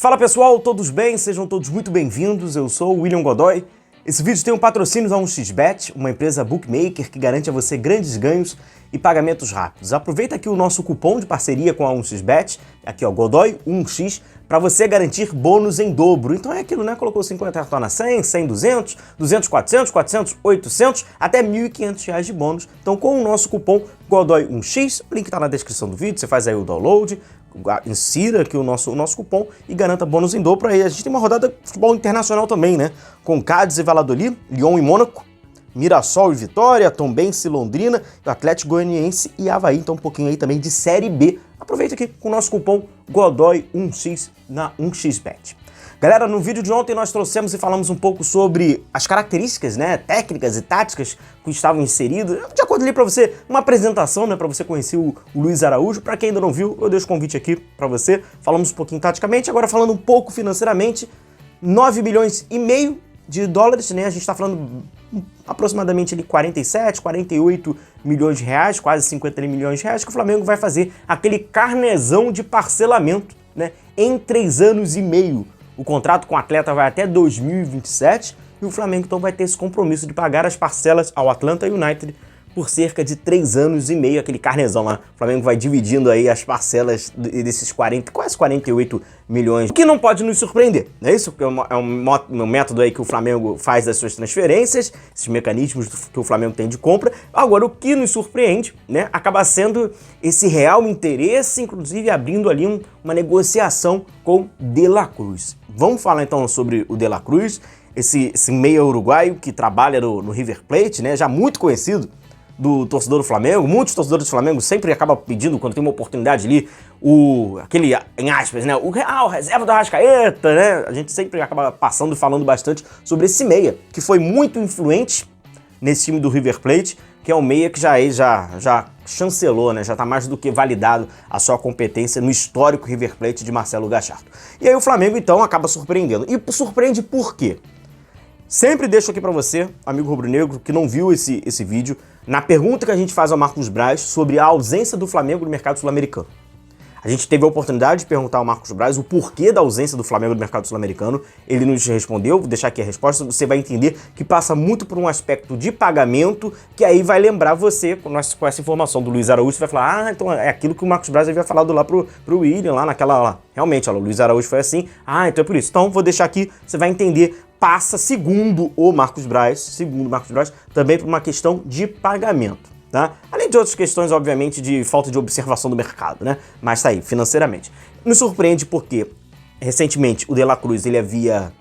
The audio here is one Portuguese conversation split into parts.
Fala pessoal, todos bem? Sejam todos muito bem-vindos, eu sou o William Godoy. Esse vídeo tem um patrocínio da 1xBet, uma empresa bookmaker que garante a você grandes ganhos e pagamentos rápidos. Aproveita aqui o nosso cupom de parceria com a 1xBet, aqui ó, Godoy 1x, para você garantir bônus em dobro. Então é aquilo, né? Colocou 50, retorna 100, 100, 200, 200, 400, 400, 800, até R$1.500 de bônus. Então com o nosso cupom Godoy 1x, o link tá na descrição do vídeo, você faz aí o download, insira aqui o nosso cupom e garanta bônus em dobro aí. A gente tem uma rodada de futebol internacional também, né? Com Cádiz e Valladolid, Lyon e Mônaco, Mirassol e Vitória, Tombense e Londrina, o Atlético Goianiense e Avaí, então um pouquinho aí também de Série B. Aproveita aqui com o nosso cupom Godoy1x na 1xBet. Galera, no vídeo de ontem nós trouxemos e falamos um pouco sobre as características, né, técnicas e táticas que estavam inseridas. De acordo ali para você, uma apresentação, né, para você conhecer o Luiz Araújo. Para quem ainda não viu, eu deixo o convite aqui para você. Falamos um pouquinho taticamente, agora falando um pouco financeiramente, 9,5 milhões de dólares, né? A gente está falando aproximadamente ali 47, 48 milhões de reais, quase 50 milhões de reais, que o Flamengo vai fazer aquele carnezão de parcelamento, né, em 3 anos e meio. O contrato com o atleta vai até 2027 e o Flamengo então vai ter esse compromisso de pagar as parcelas ao Atlanta United por cerca de 3 anos e meio, aquele carnezão lá. O Flamengo vai dividindo aí as parcelas desses 40, quase 48 milhões, o que não pode nos surpreender, não é isso? Porque é um método aí que o Flamengo faz das suas transferências, esses mecanismos que o Flamengo tem de compra. Agora, o que nos surpreende, né, acaba sendo esse real interesse, inclusive abrindo ali uma negociação com De La Cruz. Vamos falar então sobre o De La Cruz, esse meia uruguaio que trabalha no River Plate, né, já muito conhecido do torcedor do Flamengo. Muitos torcedores do Flamengo sempre acabam pedindo, quando tem uma oportunidade ali, aquele, em aspas, né, o reserva do Arrascaeta, né? A gente sempre acaba passando e falando bastante sobre esse meia, que foi muito influente nesse time do River Plate, que é um meia que já chancelou, né? Já tá mais do que validado a sua competência no histórico River Plate de Marcelo Gallardo. E aí o Flamengo, então, acaba surpreendendo. E surpreende por quê? Sempre deixo aqui pra você, amigo rubro-negro, que não viu esse vídeo, na pergunta que a gente faz ao Marcos Braz sobre a ausência do Flamengo no mercado sul-americano. A gente teve a oportunidade de perguntar ao Marcos Braz o porquê da ausência do Flamengo no mercado sul-americano. Ele nos respondeu, vou deixar aqui a resposta, você vai entender que passa muito por um aspecto de pagamento, que aí vai lembrar você, com essa informação do Luiz Araújo, você vai falar, então é aquilo que o Marcos Braz havia falado lá pro William, lá naquela, lá. Realmente, ó, o Luiz Araújo foi assim, então é por isso. Então vou deixar aqui, você vai entender, passa, segundo o Marcos Braz, também por uma questão de pagamento. Tá? Além de outras questões, obviamente, de falta de observação do mercado, né? Mas tá aí, financeiramente. Nos surpreende porque, recentemente, o De La Cruz, ele havia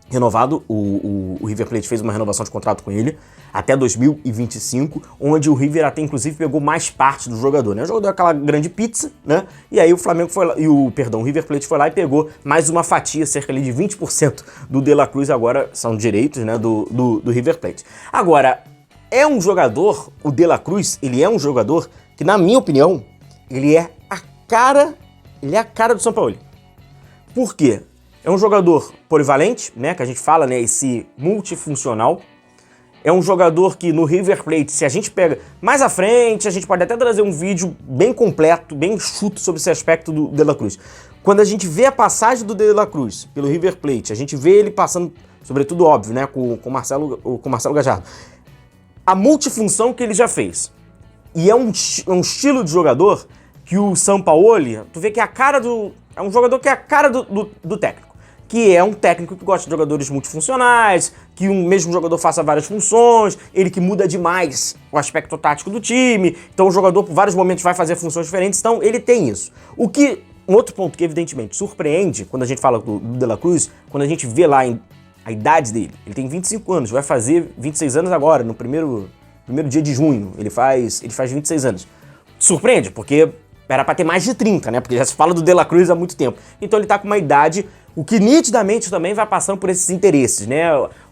renovado, o River Plate fez uma renovação de contrato com ele, até 2025, onde o River até, inclusive, pegou mais parte do jogador, né? O jogador é aquela grande pizza, né? E aí o Flamengo foi lá, o River Plate foi lá e pegou mais uma fatia, cerca ali de 20% do De La Cruz, agora são direitos, né, do River Plate. Agora, é um jogador, o De La Cruz, ele é um jogador que, na minha opinião, ele é a cara do São Paulo. Por quê? É um jogador polivalente, né, que a gente fala, né, esse multifuncional. É um jogador que no River Plate, se a gente pega mais à frente, a gente pode até trazer um vídeo bem completo, bem enxuto sobre esse aspecto do De La Cruz. Quando a gente vê a passagem do De La Cruz pelo River Plate, a gente vê ele passando, sobretudo óbvio, né, com o Marcelo Gallardo, a multifunção que ele já fez. E é um estilo de jogador que o Sampaoli, tu vê que é é um jogador que é a cara do técnico. Que é um técnico que gosta de jogadores multifuncionais, que um mesmo jogador faça várias funções, ele que muda demais o aspecto tático do time, então o jogador por vários momentos vai fazer funções diferentes, então ele tem isso. Um outro ponto que evidentemente surpreende quando a gente fala do De La Cruz, quando a gente vê lá a idade dele, ele tem 25 anos, vai fazer 26 anos agora, no primeiro dia de junho, ele faz 26 anos. Surpreende, porque era pra ter mais de 30, né, porque já se fala do De La Cruz há muito tempo. Então ele tá com uma idade, o que nitidamente também vai passando por esses interesses, né.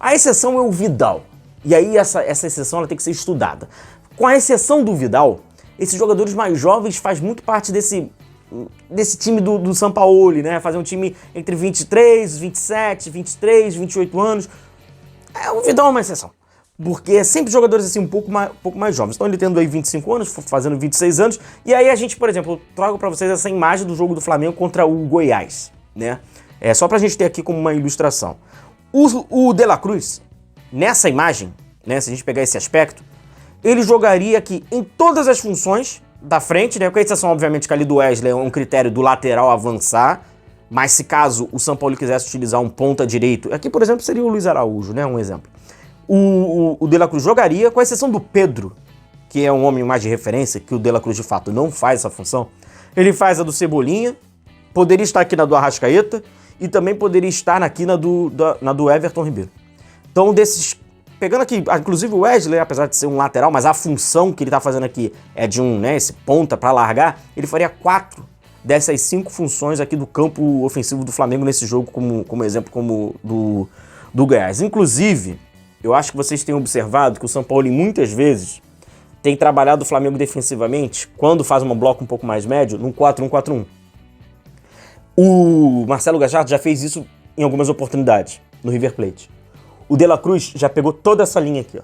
A exceção é o Vidal, e aí essa exceção ela tem que ser estudada. Com a exceção do Vidal, esses jogadores mais jovens fazem muito parte desse time do Sampaoli, né? Fazer um time entre 23, 27, 23, 28 anos. O Vidal é uma exceção. Porque é sempre jogadores assim um pouco mais jovens. Então ele tendo aí 25 anos, fazendo 26 anos. E aí a gente, por exemplo, trago pra vocês essa imagem do jogo do Flamengo contra o Goiás, né? É só pra gente ter aqui como uma ilustração. O De La Cruz, nessa imagem, né, se a gente pegar esse aspecto, ele jogaria aqui em todas as funções da frente, né, com a exceção, obviamente, que ali do Wesley é um critério do lateral avançar, mas se caso o São Paulo quisesse utilizar um ponta direito, aqui, por exemplo, seria o Luiz Araújo, né, um exemplo. O De La Cruz jogaria, com exceção do Pedro, que é um homem mais de referência, que o De La Cruz, de fato, não faz essa função. Ele faz a do Cebolinha, poderia estar aqui na do Arrascaeta, e também poderia estar aqui na do Everton Ribeiro. Então, pegando aqui, inclusive o Wesley, apesar de ser um lateral, mas a função que ele tá fazendo aqui é de esse ponta para largar, ele faria 4 dessas 5 funções aqui do campo ofensivo do Flamengo nesse jogo, como exemplo, como do Goiás. Inclusive, eu acho que vocês têm observado que o São Paulo, muitas vezes, tem trabalhado o Flamengo defensivamente, quando faz um bloco um pouco mais médio, num 4-1-4-1. O Marcelo Gallardo já fez isso em algumas oportunidades, no River Plate. O De La Cruz já pegou toda essa linha aqui, ó.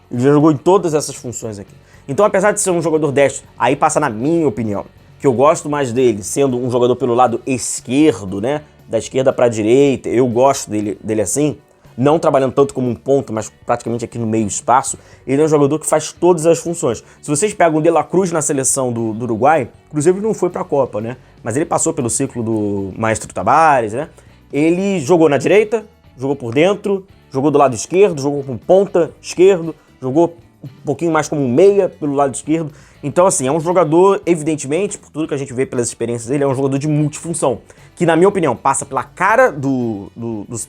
Ele já jogou em todas essas funções aqui. Então, apesar de ser um jogador destro, aí passa na minha opinião, que eu gosto mais dele sendo um jogador pelo lado esquerdo, né? Da esquerda para a direita, eu gosto dele assim, não trabalhando tanto como um ponto, mas praticamente aqui no meio espaço. Ele é um jogador que faz todas as funções. Se vocês pegam o De La Cruz na seleção do Uruguai, inclusive ele não foi para a Copa, né? Mas ele passou pelo ciclo do Maestro Tabárez, né? Ele jogou na direita, jogou por dentro, jogou do lado esquerdo, jogou com ponta esquerdo, jogou um pouquinho mais como um meia pelo lado esquerdo. Então, assim, é um jogador, evidentemente, por tudo que a gente vê pelas experiências dele, é um jogador de multifunção, que, na minha opinião, passa pela cara do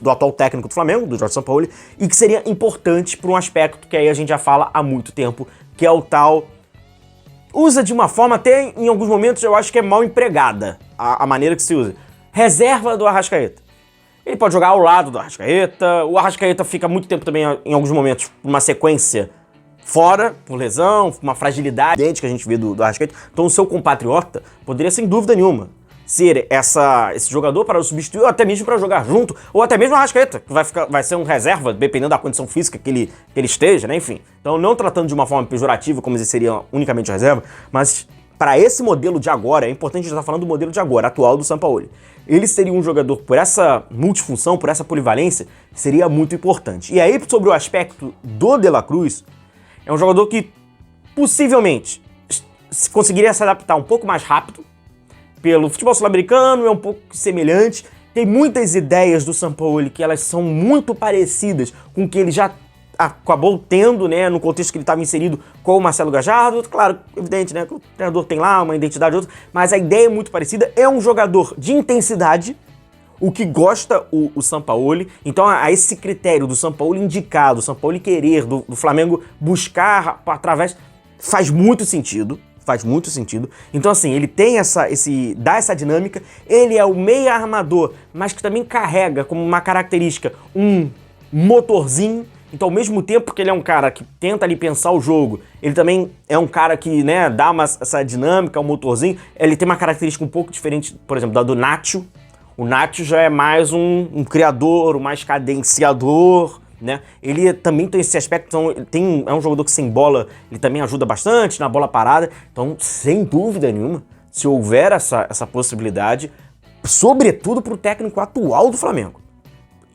atual técnico do Flamengo, do Jorge Sampaoli, e que seria importante para um aspecto que aí a gente já fala há muito tempo, que é o tal... Usa de uma forma, até em alguns momentos, eu acho que é mal empregada a maneira que se usa. Reserva do Arrascaeta. Ele pode jogar ao lado do Arrascaeta, o Arrascaeta fica muito tempo também, em alguns momentos, uma sequência fora, por lesão, uma fragilidade que a gente vê do Arrascaeta. Então o seu compatriota poderia, sem dúvida nenhuma, ser esse jogador para o substituir, ou até mesmo para jogar junto, ou até mesmo o Arrascaeta, que vai ser um reserva, dependendo da condição física que ele esteja, né? Enfim. Então, não tratando de uma forma pejorativa, como ele seria unicamente reserva, mas para esse modelo de agora, é importante estar falando do modelo de agora, atual do Sampaoli. Ele seria um jogador, por essa multifunção, por essa polivalência, seria muito importante. E aí, sobre o aspecto do De La Cruz, é um jogador que possivelmente conseguiria se adaptar um pouco mais rápido. Pelo futebol sul-americano é um pouco semelhante. Tem muitas ideias do Sampaoli que elas são muito parecidas com o que ele já acabou tendo, né, no contexto que ele estava inserido com o Marcelo Gallardo. Claro, evidente, né, que o treinador tem lá uma identidade outra, mas a ideia é muito parecida. É um jogador de intensidade, o que gosta o Sampaoli. Então, a esse critério do Sampaoli indicado, do Sampaoli querer, do Flamengo buscar através, faz muito sentido. Faz muito sentido. Então, assim, ele tem dá essa dinâmica. Ele é o meia armador, mas que também carrega como uma característica um motorzinho. Então, ao mesmo tempo que ele é um cara que tenta ali pensar o jogo, ele também é um cara que, né, dá essa dinâmica, um motorzinho. Ele tem uma característica um pouco diferente, por exemplo, da do Nacho. O Nacho já é mais um criador, mais cadenciador, né? Ele também tem esse aspecto, então, é um jogador que sem bola, ele também ajuda bastante na bola parada. Então, sem dúvida nenhuma, se houver essa possibilidade, sobretudo para o técnico atual do Flamengo,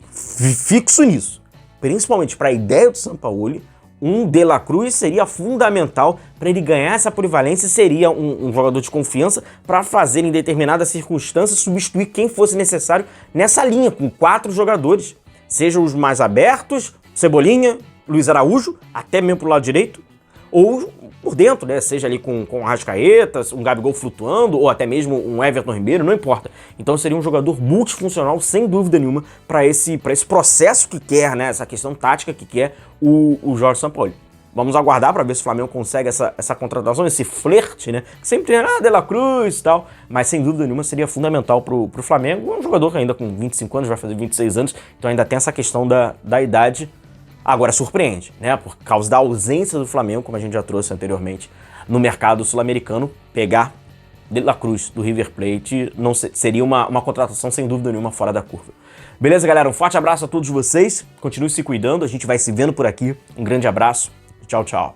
fixo nisso, principalmente para a ideia do Sampaoli, um De La Cruz seria fundamental para ele ganhar essa polivalência, seria um jogador de confiança para fazer em determinadas circunstâncias substituir quem fosse necessário nessa linha, com 4 jogadores. Sejam os mais abertos, Cebolinha, Luiz Araújo, até mesmo pro lado direito, ou por dentro, né? Seja ali com Arrascaeta, um Gabigol flutuando, ou até mesmo um Everton Ribeiro, não importa. Então seria um jogador multifuncional, sem dúvida nenhuma, para esse processo que quer, né? Essa questão tática que quer o Jorge Sampaoli. Vamos aguardar para ver se o Flamengo consegue essa contratação, esse flerte, né? Que sempre tem, De La Cruz e tal, mas sem dúvida nenhuma seria fundamental pro Flamengo. É um jogador que ainda com 25 anos, vai fazer 26 anos, então ainda tem essa questão da idade. Agora surpreende, né? Por causa da ausência do Flamengo, como a gente já trouxe anteriormente, no mercado sul-americano, pegar De La Cruz do River Plate não seria uma contratação sem dúvida nenhuma fora da curva. Beleza, galera? Um forte abraço a todos vocês. Continue se cuidando, a gente vai se vendo por aqui. Um grande abraço. Tchau, tchau.